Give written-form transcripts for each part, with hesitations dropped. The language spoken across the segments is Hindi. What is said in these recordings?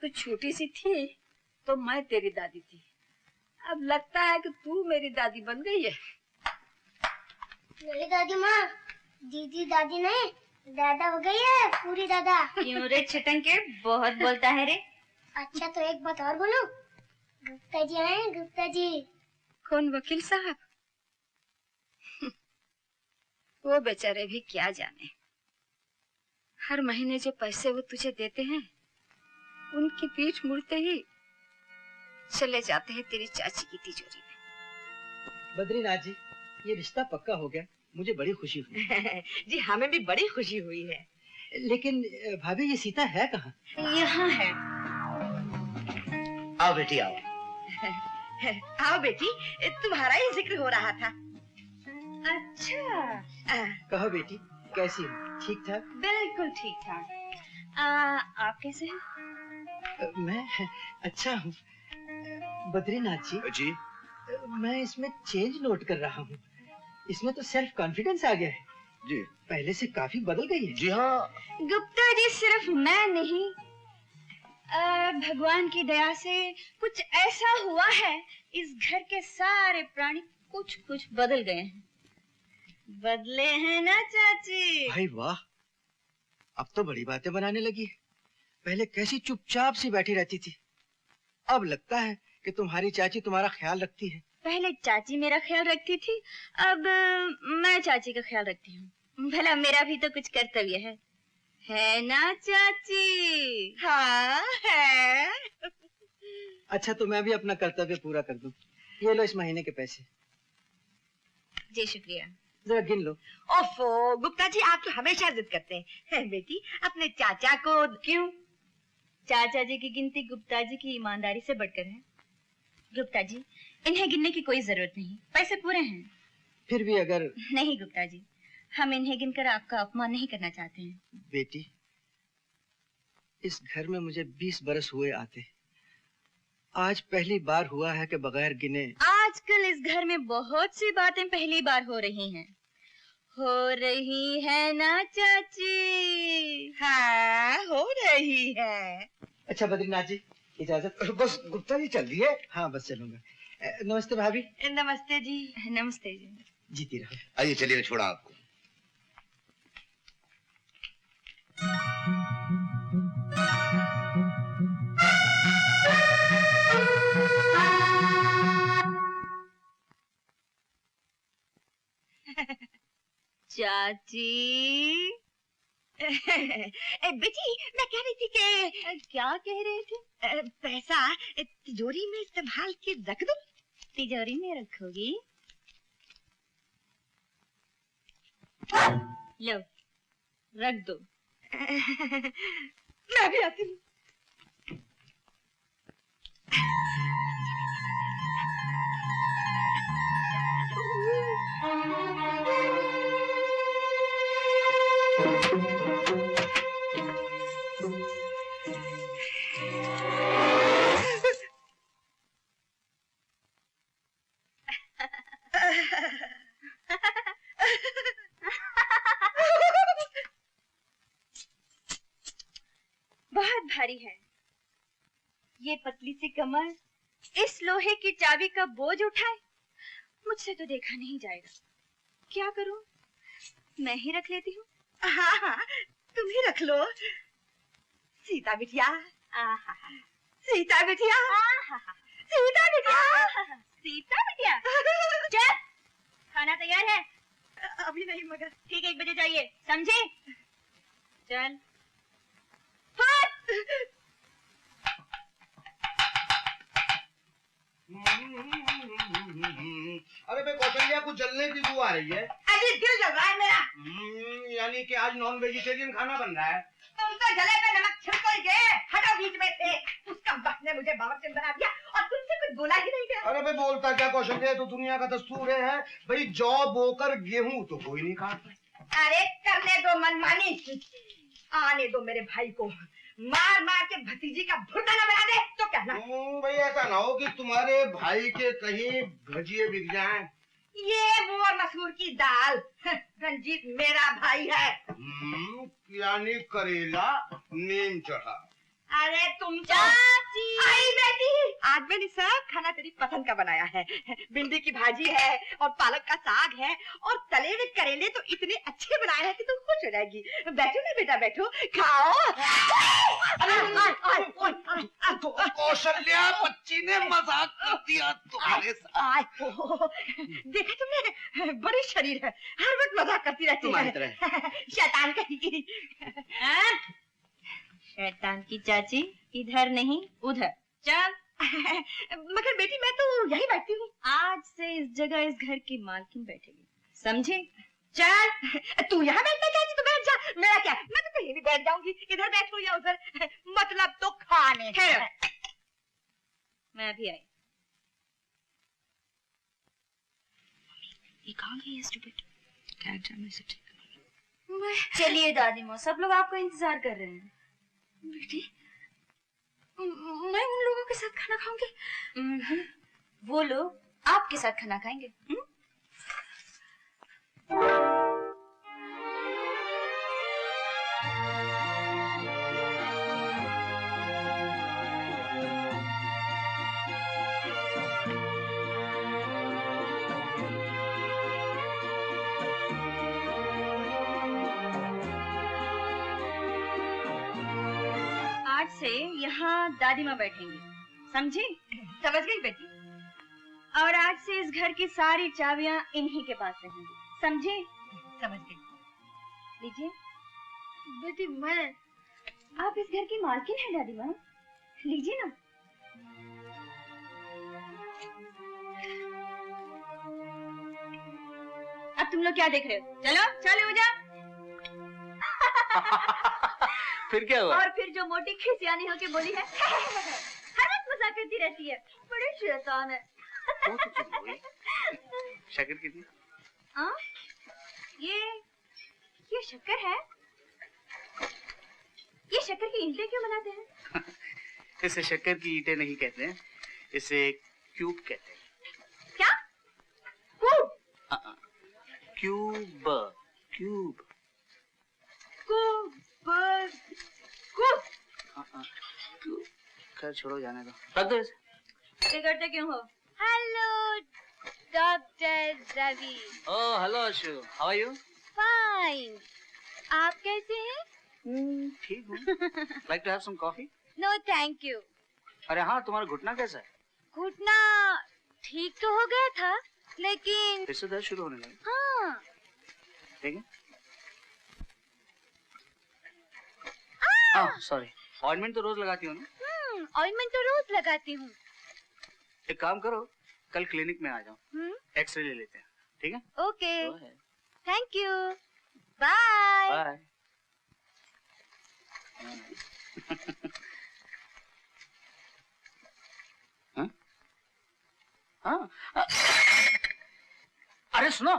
तू छोटी सी थी तो मैं तेरी दादी थी। अब लगता है कि तू मेरी दादी बन गई है। मेरी दादी माँ दीदी दादी नहीं दादा हो गई है, पूरी दादा। क्यों रे छटन के, बहुत बोलता है रे। अच्छा तो एक बात और बोलूं, गुप्ता जी आए, गुप्ता जी। कौन, वकील साहब? वो बेचारे भी क्या जाने, हर महीने जो पैसे वो तुझे देते हैं उनकी पीठ मुड़ते ही चले जाते हैं तेरी चाची की तिजोरी में। बद्रीनाथ जी, ये रिश्ता पक्का हो गया, मुझे बड़ी खुशी हुई। जी हमें भी बड़ी खुशी हुई है। लेकिन भाभी ये सीता है कहाँ? यहाँ है। आओ बेटी आओ। आओ बेटी, तुम्हारा ही जिक्र हो रहा था। अच्छा, कहो बेटी, कैसी हो? ठीक ठाक? बिल्कुल ठीक ठाक। आप कैसे हैं? मैं अच्छा हूँ। बद्रीनाथ जी, मैं इसमें चेंज नोट कर रहा हूँ। इसमें तो सेल्फ कॉन्फिडेंस आ गया है जी, पहले से काफी बदल गई है। जी हाँ। गुप्ता जी, सिर्फ मैं नहीं, भगवान की दया से कुछ ऐसा हुआ है, इस घर के सारे प्राणी कुछ कुछ बदल गए हैं। बदले हैं ना चाची? भाई वाह, अब तो बड़ी बातें बनाने लगी है। पहले कैसी चुपचाप सी बैठी रहती थी, अब लगता है कि तुम्हारी चाची तुम्हारा ख्याल रखती है। पहले चाची मेरा ख्याल रखती थी, अब मैं चाची का ख्याल रखती हूँ। भला मेरा भी तो कुछ कर्तव्य है ना चाची? हाँ है। अच्छा तो मैं भी अपना कर्तव्य पूरा कर दूं। ये लो इस महीने के पैसे। जी शुक्रिया। जरा गिन लो। ओफो गुप्ता जी, आप तो हमेशा जिद करते हैं। बेटी अपने चाचा को क्यों? चाचा जी की गिनती गुप्ता जी की ईमानदारी से बढ़कर है। गुप्ता जी, इन्हें गिनने की कोई जरूरत नहीं, पैसे पूरे हैं। फिर भी अगर... नहीं गुप्ता जी, हम इन्हें गिनकर आपका अपमान नहीं करना चाहते हैं। बेटी, इस घर में मुझे 20 बरस हुए आते, आज पहली बार हुआ है कि बगैर गिने। आजकल इस घर में बहुत सी बातें पहली बार हो रही हैं। हो रही है ना चाची? हाँ हो रही है। अच्छा बद्रीनाथ जी, इजाजत। बस गुप्ता जी चल दिए? हाँ बस चलूंगा। नमस्ते भाभी। नमस्ते जी। नमस्ते जी। जीती रहो। आइए चलिए, छोड़ा आपको। चाची। बेटी मैं कह रही थी कि... क्या कह रही थी? पैसा तिजोरी में संभाल के रख दूं? तिजोरी में रखोगी? लो रख दो। मैं भी आती हूँ। बहुत भारी है ये पतली सी कमर, इस लोहे की चाबी का बोझ उठाए, मुझसे तो देखा नहीं जाएगा। क्या करूं? मैं ही रख लेती हूँ। हाँ हाँ तुम ही रख लो। सीता बिटिया, सीता बिटिया, सीता बिटिया, सीता बिटिया। चल, खाना तैयार है? अभी नहीं मगर ठीक 1 बजे चाहिए, समझे? चल। अरे भाई कौशल्या, कुछ जलने की बू आ रही है। अरे दिल जल रहा है मेरा। यानी कि आज नॉन वेजिटेरियन खाना बन रहा है। तुम तो जले पे नमक छिड़क गए, हटो बीच में से। उसका वक्त ने मुझे बावर्चन बना दिया और तुमसे कुछ बोला ही नहीं गया। अरे भाई बोलता क्या कौशल्या, तो दुनिया का दस्तूर है भाई, जौ बोकर गेहूं तो कोई नहीं खाता। अरे करने दो मनमानी, आने दो मेरे भाई को, मार मार के भतीजी का भुट्टा न बना दे तो कहना। भाई ऐसा ना हो कि तुम्हारे भाई के कहीं भजिए बिक जाएं। ये वो मसूर की दाल, रंजीत मेरा भाई है। यानी करेला नीम चढ़ा। अरे तुम तो चाची। आई बेटी, आज मैंने सब खाना तेरी पसंद का बनाया है। भिंडी की भाजी है और पालक का साग है और तले हुए करेले तो इतने अच्छे बनाए हैं कि तुम खुश हो जाएगी। बैठो ना बेटा, बैठो, खाओ। कौशल्या, बच्ची ने मजाक कर दिया तुम्हारे साथ। देखा तुमने, बड़ी शरीर है, हर वक्त मजाक करती रहती तुम्हारी है। तरह। शैतान कहीं। शैतान की चाची, इधर नहीं उधर चल। मगर बेटी मैं तो यही बैठती हूँ। आज से इस जगह इस घर की मालकिन बैठेगी, समझे? चल। तू यहाँ बैठना चाहती तो बैठ जा, मेरा क्या, मैं तो कहीं भी बैठ जाऊंगी, इधर बैठो या उधर, मतलब तो खाने का। मैं भी आई। ये कहाँ गई है स्टूपिड? कैरेक्टर में से ठीक। चलिए दादी माँ, सब लोग आपका इंतजार कर रहे हैं। बेटी, मैं उन लोगों के साथ खाना खाऊंगी? वो लोग आपके साथ खाना खाएंगे। आज से यहाँ दादी माँ बैठेंगी, समझी? समझ गई बेटी। और आज से इस घर की सारी चाबियां इन्हीं के पास रहेंगी, समझी? समझ गई। लीजिए। बेटी, मैं आप इस घर की मालकिन हैं दादी माँ, लीजिए ना। अब तुम लोग क्या देख रहे हो? चलो चलो हो जा। फिर क्या हुआ? और फिर जो मोटी खिसियानी होके बोली है, हर वक्त मजाक करती रहती है, बड़ी शैतान है। शक्कर कितनी? हाँ? ये शक्कर है? ये शक्कर की ईंटें क्यों बनाते हैं? इसे शक्कर की ईंटें नहीं कहते हैं, इसे क्यूब कहते हैं। क्या? क्यूब? Cube cube cube. खैर छोड़ो, जाने दो, रख दो इसे। बिगड़ते क्यों हो? Hello doctor Ravi. Oh hello Ashu, how are you? Fine. आप कैसे हैं? ठीक हूँ। Like to have some coffee? No thank you. अरे हाँ, तुम्हारा घुटना कैसा है? घुटना ठीक तो हो गया था, लेकिन फिर से दर्द शुरू होने लगा। हाँ। ठीक है। सॉरी, ऑइंटमेंट तो रोज लगाती हो ना? ऑइंटमेंट तो रोज लगाती हूँ। एक काम करो, कल क्लिनिक में आ जाओ, एक्सरे ले लेते हैं, ठीक है? Okay, thank you, bye. Bye. अरे सुनो,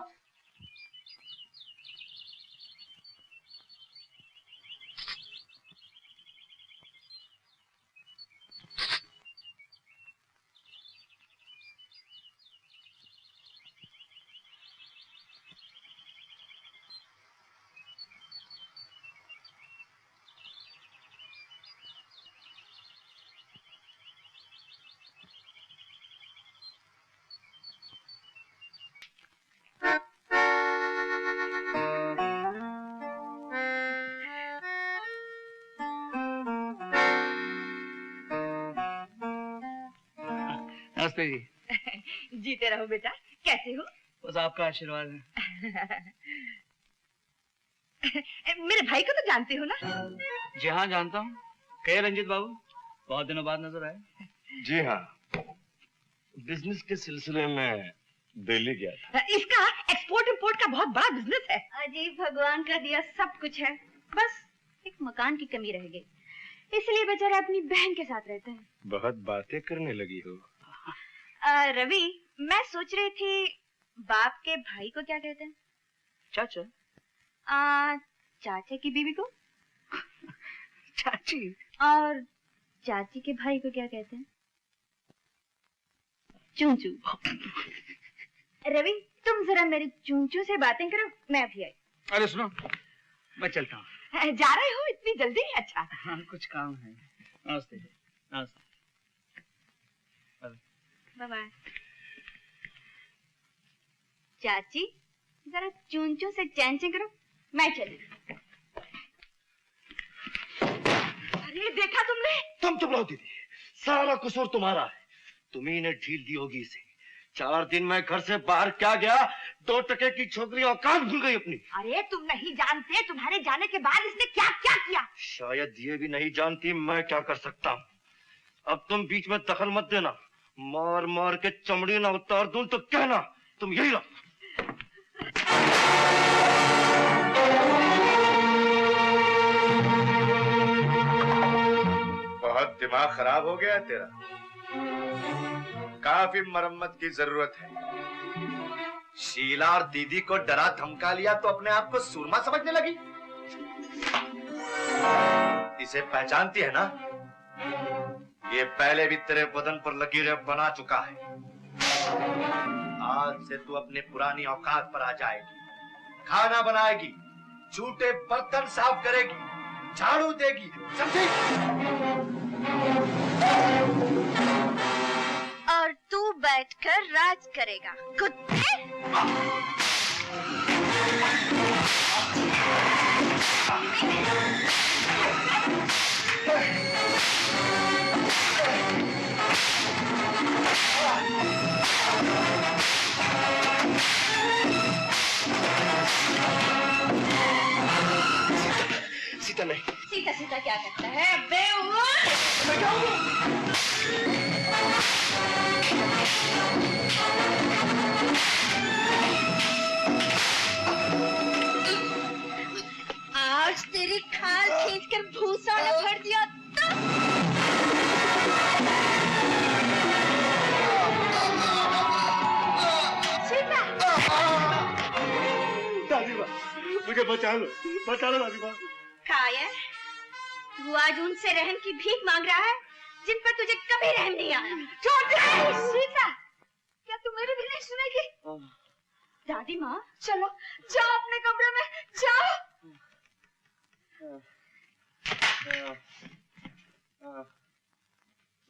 नमस्ते जी। जीते रहो बेटा, कैसे हो? बस आपका आशीर्वाद है। मेरे भाई को तो जानते हो ना? जी हाँ, जानता हूँ। कहे रंजित बाबू, बहुत दिनों बाद नजर आए। जी हाँ, बिजनेस के सिलसिले में दिल्ली गया था। इसका एक्सपोर्ट इंपोर्ट का बहुत बड़ा बिजनेस है। अजी भगवान का दिया सब कुछ है, बस एक मकान की कमी रह गई, इसलिए बेचारा अपनी बहन के साथ रहते हैं। बहुत बातें करने लगी हो। रवि, मैं सोच रही थी बाप के भाई को क्या कहते हैं? चाचा। चाचा की बीवी को? चाची। और चाची के भाई को क्या कहते हैं? चूचू। रवि, तुम जरा मेरे चूचू से बातें करो, मैं भी आई। अरे सुनो, मैं चलता हूँ। जा रहे हो इतनी जल्दी? अच्छा। हाँ, कुछ काम है। नमस्ते नमस्ते। Bye bye. चाची जरा चूं चूं से चैन से करो, मैं चली। अरे देखा तुमने? तुम चुप रहो दीदी, सारा कसूर तुम्हारा है। तुम्ही ने ढील दी होगी इसे। 4 दिन मैं घर से बाहर क्या गया, 2 टके की छोकरी औकात भूल गई अपनी। अरे तुम नहीं जानते तुम्हारे जाने के बाद इसने क्या क्या किया। शायद ये भी नहीं जानती मैं क्या कर सकता हूँ। अब तुम बीच में दखल मत देना, मार मार के चमड़ी ना उतार दूं तो कहना तुम यही रहो। बहुत दिमाग खराब हो गया है तेरा, काफी मरम्मत की जरूरत है। शीला और दीदी को डरा धमका लिया तो अपने आप को सूरमा समझने लगी। इसे पहचानती है ना? ये पहले भी तेरे बदन पर लकीरें बना चुका है। आज से तू अपने पुरानी औकात पर आ जाएगी। खाना बनाएगी, झूठे बर्तन साफ करेगी, झाड़ू देगी, समझी? और तू बैठकर राज करेगा, कुत्ते। सीता नहीं। सीता सीता क्या करता है बेवकूफ। आज तेरी खाल खींचकर भूसा न भर दिया तो। सीता। दादी माँ, मुझे बचा लो दादी माँ। कायर, तू आज उनसे रहम की भीख मांग रहा है जिन पर तुझे कभी रहम नहीं आया। छोड़ दे। सीता, क्या तू मेरी भी नहीं सुनेगी? दादी माँ, चलो जाओ अपने कमरे में जाओ।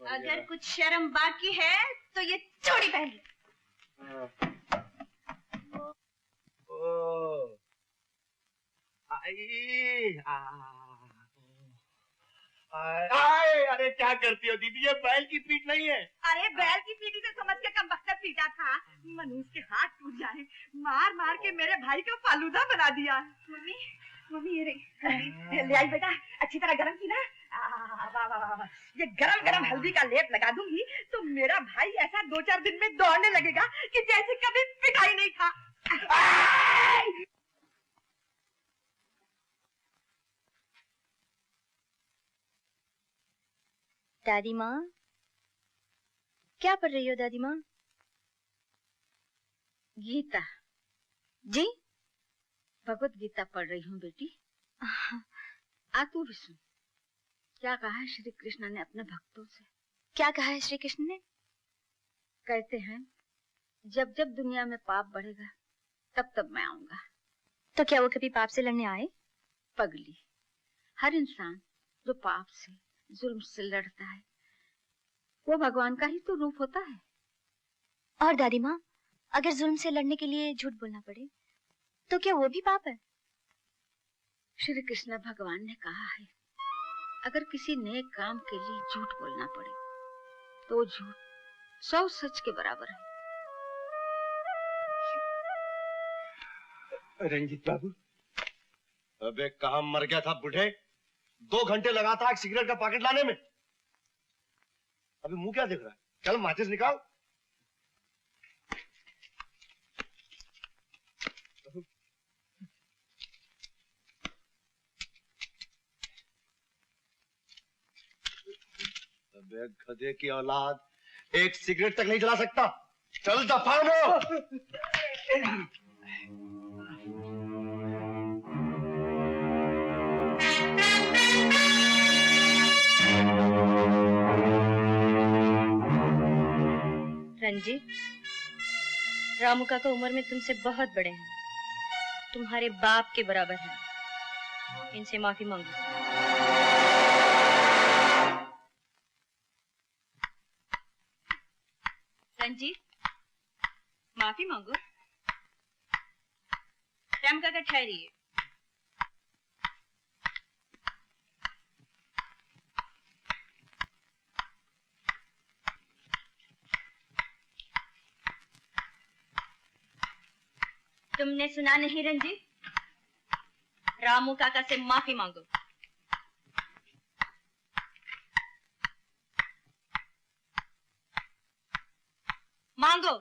अगर कुछ शर्म बाकी है तो ये चूड़ी पहन ले। अरे क्या करती हो दीदी, ये बैल की पीठ नहीं है। अरे बैल की पीठी से समझ के कमबख्तर पीटा था। मनुष्य के हाथ टूट जाए, मार मार के मेरे भाई का फालूदा बना दिया। मम्मी मम्मी ये रही, ले आई बेटा, अच्छी तरह गरम की ना। वाह वाह वाह, ये गरम गरम हल्दी का लेप लगा दूंगी तो मेरा भाई ऐसा 2-4 दिन में दौड़ने लगेगा कि जैसे कभी पिटाई नहीं था। दादी माँ, क्या पढ़ रही हो दादी माँ? गीता। जी? भगवत गीता पढ़ रही हूँ बेटी। आ तू भी सुन, क्या कहा है श्री कृष्ण ने अपने भक्तों से। क्या कहा है श्री कृष्ण ने? कहते हैं जब जब दुनिया में पाप बढ़ेगा तब तब मैं आऊंगा। तो क्या वो कभी पाप से लड़ने आए? पगली, हर इंसान जो पाप से जुल्म से लड़ता है वो भगवान का ही तो रूप होता है। और दादी माँ, अगर जुल्म से लड़ने के लिए झूठ बोलना पड़े तो क्या वो भी पाप है? श्री कृष्ण भगवान ने कहा है अगर किसी नेक काम के लिए झूठ बोलना पड़े तो झूठ 100 सच के बराबर है। रंजीत बाबू, अबे कहाँ मर गया था बूढ़े? 2 घंटे लगा था एक सिगरेट का पैकेट लाने में। अभी मुंह क्या देख रहा है? चल माचिस निकाल। अबे गधे की औलाद, एक सिगरेट तक नहीं जला सकता। चल दफा हो। रंजीत, रामू काका उम्र में तुमसे बहुत बड़े हैं, तुम्हारे बाप के बराबर हैं। इनसे माफी मांगो। माफी मांगो। राम काका ठहरिए। तुमने सुना नहीं रंजीत? रामू काका से माफी मांगो। मांगो।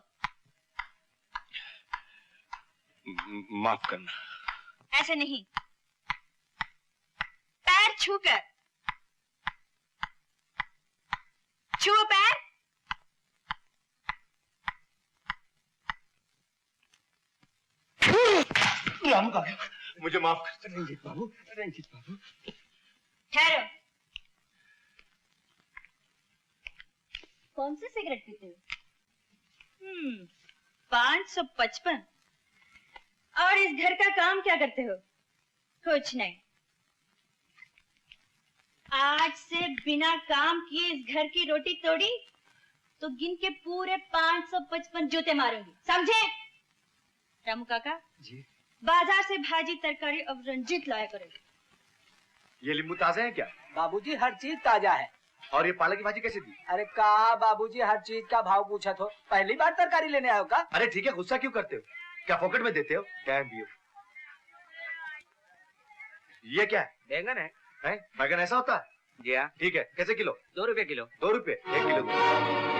माफ करना। ऐसे नहीं, पैर छूकर। छुओ पैर। रामू काका, मुझे माफ कर। रंजीत बाबू, रंजीत बाबू। ठहरो। कौन सी सिगरेट पीते हो? 555। और इस घर का काम क्या करते हो? कुछ नहीं। आज से बिना काम किए इस घर की रोटी तोड़ी तो गिन के पूरे 555 जूते मारूंगी, समझे? रामू काका जी। बाजार से भाजी तरकारी अब रंजीत लाया करेगा। ये नींबू ताजे हैं क्या? बाबूजी हर चीज ताजा है। और ये पालक की भाजी कैसे दी? अरे कहा बाबूजी हर चीज का भाव पूछा तो पहली बार तरकारी लेने आयो का? अरे ठीक है, गुस्सा क्यों करते हो? क्या पॉकेट में देते हो? टाइम भी हो। ये क्या है? बैंगन है। हैं? बैगन ऐसा होता है? जी हाँ। ठीक है, कैसे किलो? 2 रुपए किलो। 2 रुपए 1 किलो दो।